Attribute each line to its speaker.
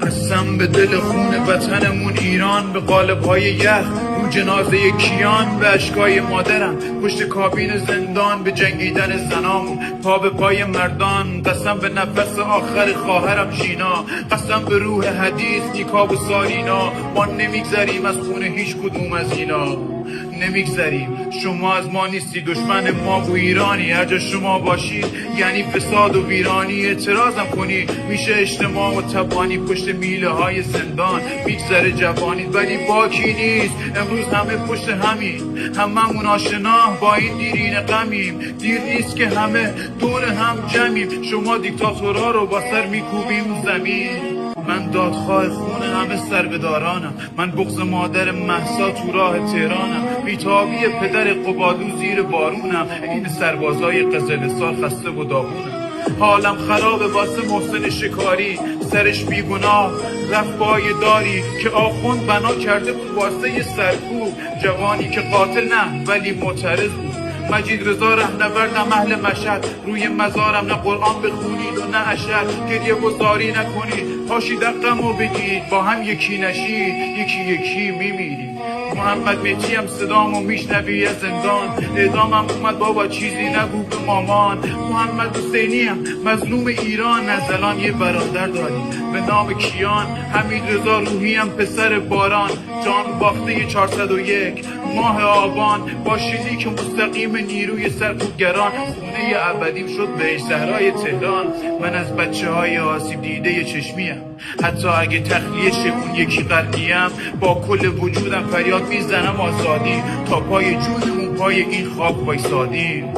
Speaker 1: قسم به دل خون وطنمون ایران، به قالب‌های یخ رو جنازه کیان، به اشکای مادرم پشت کابین زندان، به جنگیدن زنامون پا به پای مردان. قسم به نفس آخر خواهرم ژینا، قسم به روح حدیث نیکا و سارینا. ما نمیگذریم از خون هیچ کدوم از اینا، نمیگذریم. شما از ما نیستی، دشمن ما و ایرانی. هر جا شما باشید یعنی فساد و ویرانی. اعتراضم کنی میشه اجتماع و تبانی، پشت میله های زندان میگذره جوانید ولی باکی نیست. امروز همه پشت همین، هممون آشنا با این دیرین غمیم. دیر نیست که همه دور هم جمعیم، شما دیکتاتورها رو با سر میکوبیم زمین. من دادخواه خون همه سربدارانم، من بغض مادر مهسا تو راه تهرانم، بیتابی پدر قبادو زیر بارونم، این سربازای قزلستان خسته و داغونم. حالم خرابه واسه محسن شکاری، سرش بیگناه رفت پای داری که آخوند بنا کرده بود واسه یه سرکوب. جوانی که قاتل نه ولی معترض بود. مجید رضا رهنوردم اهل مشهد، روی مزارم نه قرآن بخونید و نه اشهد. گریه گذاری نکنید، پاشید دقمو بگید، با هم یکی نشید یکی یکی میمیرید. محمد مهدی هم صدامو میشنوی از زندان، اعدامم اومد بابا چیزی نگو به مامان. محمد حسینی هم مظلوم ایران، از الان یه برادر داریم به نام کیان. حمید رضا روحی هم پسر باران، جان باخته 401 ماه آبان. با شلیک مستقیم نیروی سرکوبگران، خونه ابدیم شد به صحرای تهران. من از بچه های آسیب دیده چشمیم، حتی اگه تخلیه شه اون یکی قرنیم. با کل وجودم فریاد میزنم آزادی، تا پای جونمون پای این خاک وایسادیم.